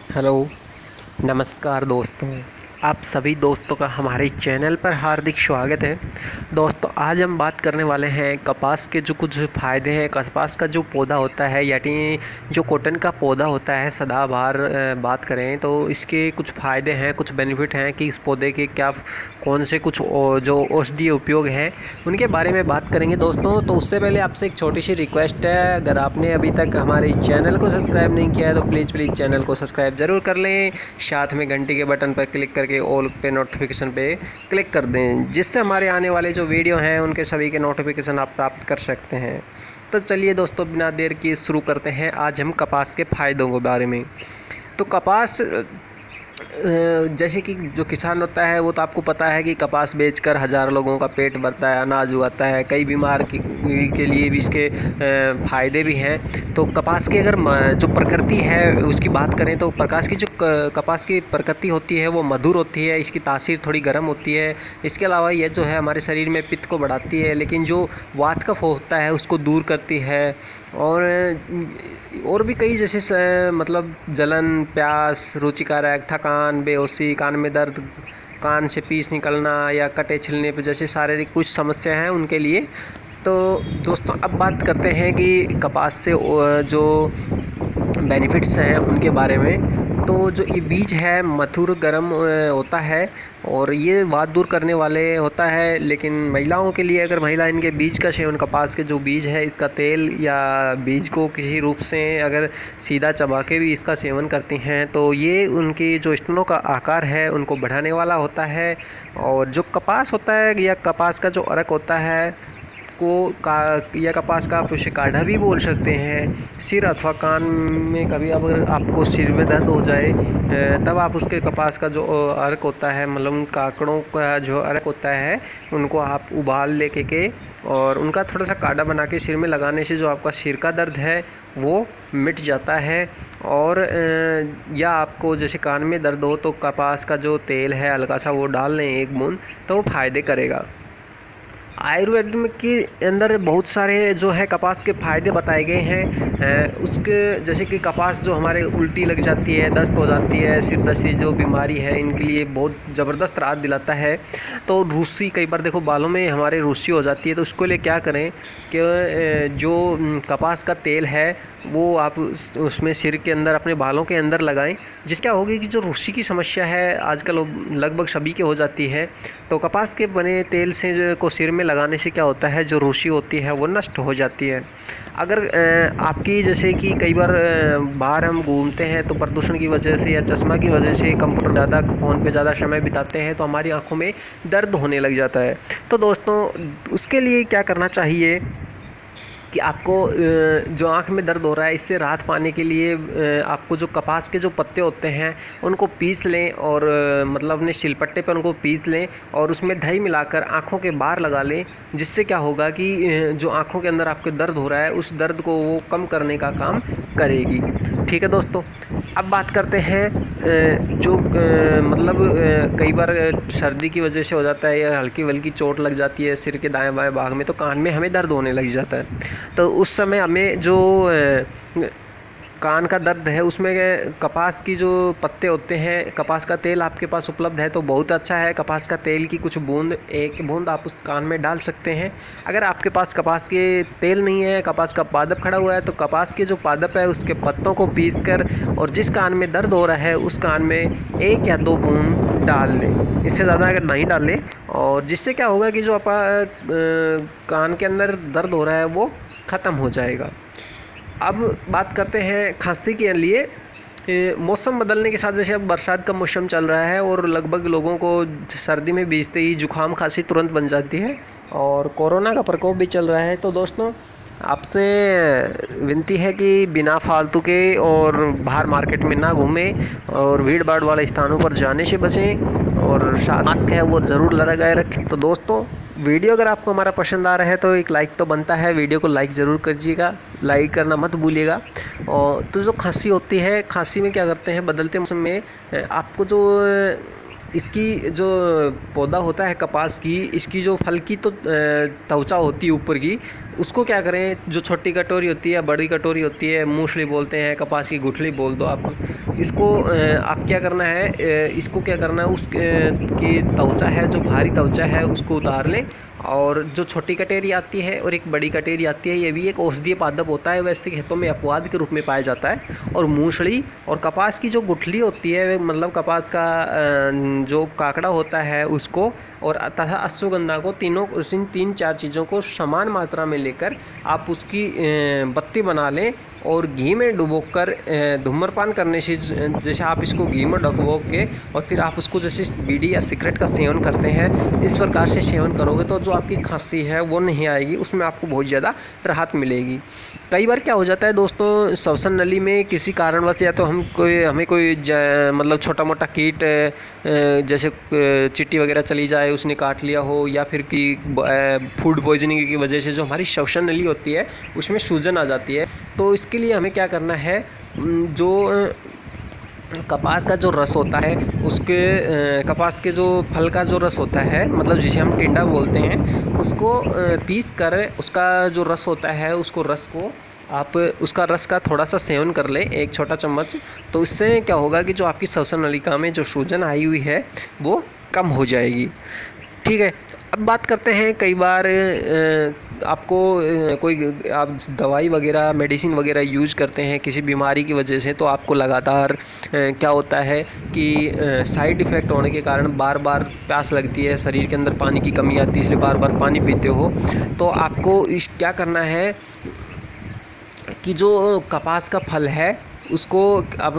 Hello, नमस्कार दोस्तों। आप सभी दोस्तों का हमारे चैनल पर हार्दिक स्वागत है। दोस्तों, आज हम बात करने वाले हैं कपास के जो कुछ फ़ायदे हैं। कपास का जो पौधा होता है यानी जो कॉटन का पौधा होता है सदाबहार, बात करें तो इसके कुछ फ़ायदे हैं, कुछ बेनिफिट हैं कि इस पौधे के क्या कौन से कुछ जो औषधीय उपयोग हैं उनके बारे में बात करेंगे दोस्तों। तो उससे पहले आपसे एक छोटी सी रिक्वेस्ट है, अगर आपने अभी तक हमारे चैनल को सब्सक्राइब नहीं किया है तो प्लीज़ चैनल को सब्सक्राइब ज़रूर कर लें। साथ में घंटी के बटन पर क्लिक करके ऑल पे नोटिफिकेशन पे क्लिक कर दें, जिससे हमारे आने वाले जो वीडियो हैं उनके सभी के नोटिफिकेशन आप प्राप्त कर सकते हैं। तो चलिए दोस्तों, बिना देर किए शुरू करते हैं आज हम कपास के फ़ायदों के बारे में। तो कपास जैसे कि जो किसान होता है वो तो आपको पता है कि कपास बेचकर हज़ारों लोगों का पेट भरता है, अनाज उगाता है। कई बीमार के लिए भी इसके फ़ायदे भी हैं। तो कपास की अगर जो प्रकृति है उसकी बात करें तो प्रकाश की जो कपास की प्रकृति होती है वो मधुर होती है, इसकी तासीर थोड़ी गर्म होती है। इसके अलावा यह जो है हमारे शरीर में पित्त को बढ़ाती है, लेकिन जो वात कफ होता है उसको दूर करती है। और भी कई जैसे मतलब जलन, प्यास, रुचिकारक, थकान, बेहोशी, कान में दर्द, कान से पीस निकलना या कटे छिलने पर जैसे शारीरिक कुछ समस्या हैं उनके लिए। तो दोस्तों, अब बात करते हैं कि कपास से जो बेनिफिट्स हैं उनके बारे में। तो जो ये बीज है मधुर गर्म होता है और ये वात दूर करने वाले होता है। लेकिन महिलाओं के लिए, अगर महिला इनके बीज का सेवन, कपास के जो बीज है इसका तेल या बीज को किसी रूप से अगर सीधा चबा के भी इसका सेवन करती हैं तो ये उनकी जो स्तनों का आकार है उनको बढ़ाने वाला होता है। और जो कपास होता है या कपास का जो अर्क होता है को या कपास का आप उसे काढ़ा भी बोल सकते हैं। सिर अथवा कान में कभी अगर आपको सिर में दर्द हो जाए तब आप उसके कपास का जो अर्क होता है, मतलब काकड़ों का जो अर्क होता है, उनको आप उबाल लेके के और उनका थोड़ा सा काढ़ा बना के सिर में लगाने से जो आपका सिर का दर्द है वो मिट जाता है। और या आपको जैसे कान में दर्द हो तो कपास का जो तेल है हल्का सा वो डाल लें, एक बूंद, तो वो फ़ायदे करेगा। आयुर्वेद में के अंदर बहुत सारे जो है कपास के फ़ायदे बताए गए हैं। उसके जैसे कि कपास जो हमारे उल्टी लग जाती है, दस्त हो जाती है, सिर दस्ती जो बीमारी है इनके लिए बहुत ज़बरदस्त राहत दिलाता है। तो रूसी, कई बार देखो बालों में हमारे रूसी हो जाती है तो उसके लिए क्या करें कि जो कपास का तेल है वो आप उसमें सिर के अंदर अपने बालों के अंदर लगाएं, जिससे क्या होगी कि जो रूसी की समस्या है आजकल लगभग सभी के हो जाती है। तो कपास के बने तेल से को सिर में लगाने से क्या होता है, जो रूसी होती है वो नष्ट हो जाती है। अगर आपकी जैसे कि कई बार बाहर हम घूमते हैं तो प्रदूषण की वजह से या चश्मा की वजह से कंप्यूटर ज़्यादा, फ़ोन पे ज़्यादा समय बिताते हैं तो हमारी आंखों में दर्द होने लग जाता है। तो दोस्तों, उसके लिए क्या करना चाहिए कि आपको जो आँख में दर्द हो रहा है इससे राहत पाने के लिए आपको जो कपास के जो पत्ते होते हैं उनको पीस लें और मतलब अपने सिलपट्टे पर उनको पीस लें और उसमें दही मिलाकर आँखों के बाहर लगा लें, जिससे क्या होगा कि जो आँखों के अंदर आपके दर्द हो रहा है उस दर्द को वो कम करने का काम करेगी। ठीक है दोस्तों, अब बात करते हैं जो मतलब कई बार सर्दी की वजह से हो जाता है या हल्की वल्की चोट लग जाती है सिर के दाएं बाएं भाग में, तो कान में हमें दर्द होने लग जाता है। तो उस समय हमें जो कान का दर्द है उसमें कपास की जो पत्ते होते हैं, कपास का तेल आपके पास उपलब्ध है तो बहुत अच्छा है। कपास का तेल की कुछ बूंद, एक बूंद आप उस कान में डाल सकते हैं। अगर आपके पास कपास के तेल नहीं है, कपास का पादप खड़ा हुआ है, तो कपास के जो पादप है उसके पत्तों को पीस कर और जिस कान में दर्द हो रहा है उस कान में 1 या 2 बूंद डाल लें, इससे ज़्यादा अगर नहीं डालें। और जिससे क्या होगा कि जो कान के अंदर दर्द हो रहा है वो ख़त्म हो जाएगा। अब बात करते हैं खांसी के लिए। मौसम बदलने के साथ जैसे अब बरसात का मौसम चल रहा है और लगभग लोगों को सर्दी में भीजते ही जुकाम खांसी तुरंत बन जाती है और कोरोना का प्रकोप भी चल रहा है। तो दोस्तों, आपसे विनती है कि बिना फालतू के और बाहर मार्केट में ना घूमें और भीड़ भाड़ वाले स्थानों पर जाने से बचें और साथ मास्क है वो ज़रूर लगाए रखें। तो दोस्तों, वीडियो अगर आपको हमारा पसंद आ रहा है तो एक लाइक तो बनता है, वीडियो को लाइक ज़रूर करिएगा, लाइक करना मत भूलिएगा। और तो जो खांसी होती है, खांसी में क्या करते हैं, बदलते मौसम में आपको जो इसकी जो पौधा होता है कपास की, इसकी जो फल की तो त्वचा होती है ऊपर की, उसको क्या करें, जो छोटी कटोरी होती है, बड़ी कटोरी होती है, मूसली बोलते हैं, कपास की गुठली बोल दो आप, इसको आप क्या करना है, इसको क्या करना है, उस की त्वचा है, जो भारी त्वचा है उसको उतार लें। और जो छोटी कटेरी आती है और एक बड़ी कटेरी आती है, ये भी एक औषधीय पादप होता है, वैसे खेतों में अपवाद के रूप में पाया जाता है। और मूसली और कपास की जो गुठली होती है, मतलब कपास का जो काकड़ा होता है उसको, और तथा अश्वगंधा को, तीनों इन 3-4 चीज़ों को समान मात्रा में लेकर आप उसकी बत्ती बना लें और घी में डुबोकर धूम्रपान करने से, जैसे आप इसको घी में डुबो के और फिर आप उसको जैसे बीड़ी या सिगरेट का सेवन करते हैं, इस प्रकार से सेवन करोगे तो जो आपकी खांसी है वो नहीं आएगी, उसमें आपको बहुत ज़्यादा राहत मिलेगी। कई बार क्या हो जाता है दोस्तों, श्वसन नली में किसी कारणवश या तो हमें कोई मतलब छोटा मोटा कीट जैसे चींटी वगैरह चली जाए, उसने काट लिया हो, या फिर कि फूड पॉइजनिंग की वजह से जो हमारी श्वसन नली होती है उसमें सूजन आ जाती है। तो इसके लिए हमें क्या करना है, जो कपास का जो रस होता है उसके कपास के जो फल का जो रस होता है, मतलब जिसे हम टिंडा बोलते हैं, उसको पीस कर उसका जो रस होता है, उसको रस को आप उसका रस का थोड़ा सा सेवन कर लें, 1 छोटा चम्मच। तो इससे क्या होगा कि जो आपकी श्वसन नलिका में जो सूजन आई हुई है वो कम हो जाएगी। ठीक है, अब बात करते हैं, कई बार आपको कोई आप दवाई वगैरह, मेडिसिन वगैरह यूज करते हैं किसी बीमारी की वजह से, तो आपको लगातार क्या होता है कि साइड इफ़ेक्ट होने के कारण बार बार प्यास लगती है, शरीर के अंदर पानी की कमी आती है, इसलिए बार बार पानी पीते हो। तो आपको क्या करना है कि जो कपास का फल है उसको, अब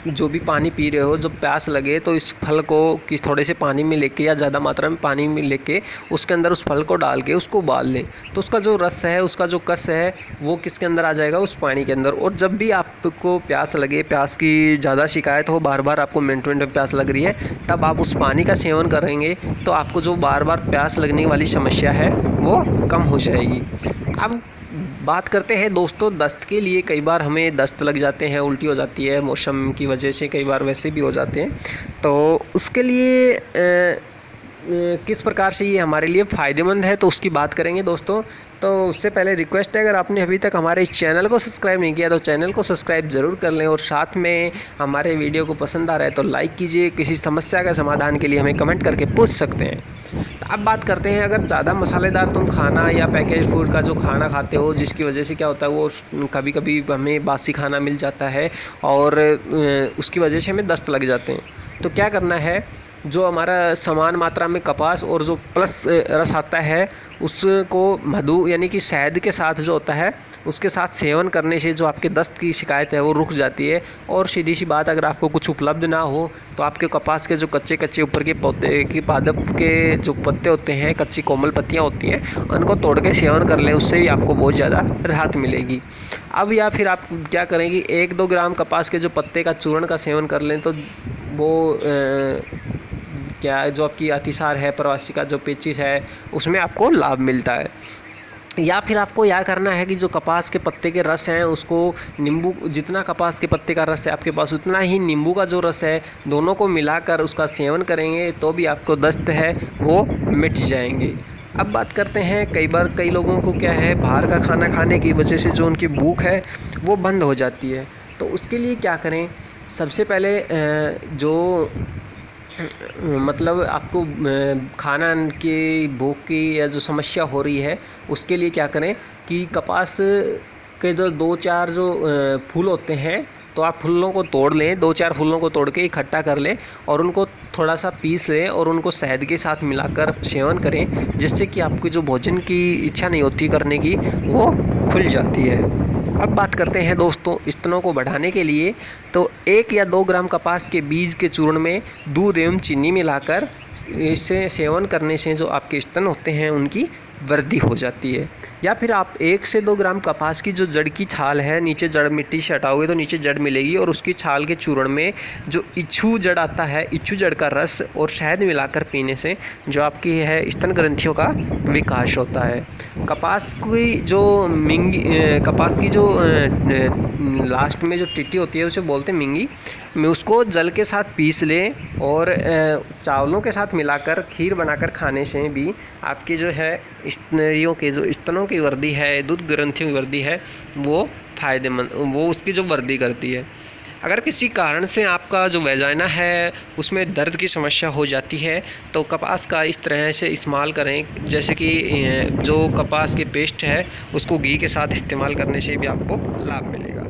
जो भी पानी पी रहे हो, जब प्यास लगे तो इस फल को थोड़े से पानी में लेके या ज़्यादा मात्रा में पानी में लेके उसके अंदर उस फल को डाल के उसको उबाल लें, तो उसका जो रस है, उसका जो कस है, वो किसके अंदर आ जाएगा, उस पानी के अंदर। और जब भी आपको प्यास लगे, प्यास की ज़्यादा शिकायत हो, बार बार आपको मिनट में प्यास लग रही है, तब आप उस पानी का सेवन करेंगे तो आपको जो बार बार प्यास लगने वाली समस्या है वो कम हो जाएगी। अब बात करते हैं दोस्तों दस्त के लिए। कई बार हमें दस्त लग जाते हैं, उल्टी हो जाती है, मौसम की वजह से कई बार वैसे भी हो जाते हैं, तो उसके लिए किस प्रकार से ये हमारे लिए फ़ायदेमंद है तो उसकी बात करेंगे दोस्तों। तो उससे पहले रिक्वेस्ट है, अगर आपने अभी तक हमारे इस चैनल को सब्सक्राइब नहीं किया तो चैनल को सब्सक्राइब ज़रूर कर लें, और साथ में हमारे वीडियो को पसंद आ रहा है तो लाइक कीजिए। किसी समस्या का समाधान के लिए हमें कमेंट करके पूछ सकते हैं। तो अब बात करते हैं, अगर ज़्यादा मसालेदार तुम खाना या पैकेज फूड का जो खाना खाते हो, जिसकी वजह से क्या होता है, वो कभी कभी हमें बासी खाना मिल जाता है और उसकी वजह से हमें दस्त लग जाते हैं, तो क्या करना है, जो हमारा समान मात्रा में कपास और जो प्लस रस आता है उसको मधु यानी कि शहद के साथ जो होता है उसके साथ सेवन करने से जो आपके दस्त की शिकायत है वो रुक जाती है। और सीधी सी बात, अगर आपको कुछ उपलब्ध ना हो तो आपके कपास के जो कच्चे ऊपर के पौधे की पादप के जो पत्ते होते हैं, कच्ची कोमल पत्तियां होती हैं, उनको तोड़ के सेवन कर लें, उससे भी आपको बहुत ज़्यादा राहत मिलेगी। अब या फिर आप क्या करेंगे, 1-2 ग्राम कपास के जो पत्ते का चूर्ण का सेवन कर लें, तो वो क्या जो आपकी अतिसार है, प्रवासी का जो पेचिश है, उसमें आपको लाभ मिलता है। या फिर आपको यह करना है कि जो कपास के पत्ते के रस हैं उसको नींबू, जितना कपास के पत्ते का रस है आपके पास उतना ही नींबू का जो रस है, दोनों को मिलाकर उसका सेवन करेंगे तो भी आपको दस्त है वो मिट जाएंगे। अब बात करते हैं, कई लोगों को क्या है, बाहर का खाना खाने की वजह से जो उनकी भूख है वो बंद हो जाती है, तो उसके लिए क्या करें, सबसे पहले जो मतलब आपको खाना की भूख की या जो समस्या हो रही है उसके लिए क्या करें कि कपास के जो 2-4 जो फूल होते हैं, तो आप फूलों को तोड़ लें, 2-4 फूलों को तोड़ के इकट्ठा कर लें और उनको थोड़ा सा पीस लें और उनको शहद के साथ मिलाकर सेवन करें, जिससे कि आपकी जो भोजन की इच्छा नहीं होती करने की वो खुल जाती है। अब बात करते हैं दोस्तों स्तनों को बढ़ाने के लिए, तो 1 या 2 ग्राम कपास के बीज के चूर्ण में दूध एवं चीनी मिलाकर इससे सेवन करने से जो आपके स्तन होते हैं उनकी वृद्धि हो जाती है। या फिर आप 1 से 2 ग्राम कपास की जो जड़ की छाल है, नीचे जड़ मिट्टी से हटाओगे तो नीचे जड़ मिलेगी, और उसकी छाल के चूर्ण में जो इच्छू जड़ आता है, इच्छू जड़ का रस और शहद मिलाकर पीने से जो आपकी है स्तन ग्रंथियों का विकास होता है। कपास की जो लास्ट में जो टिट्टी होती है उसे बोलते हैं मिंगी, में उसको जल के साथ पीस लें और चावलों के साथ मिलाकर खीर बनाकर खाने से भी आपकी जो है स्त्रियों के जो स्तनों की वृद्धि है, दूध ग्रंथियों की वृद्धि है, वो फ़ायदेमंद, वो उसकी जो वृद्धि करती है। अगर किसी कारण से आपका जो वेजाइना है उसमें दर्द की समस्या हो जाती है तो कपास का इस तरह से इस्तेमाल करें, जैसे कि जो कपास के पेस्ट है उसको घी के साथ इस्तेमाल करने से भी आपको लाभ मिलेगा।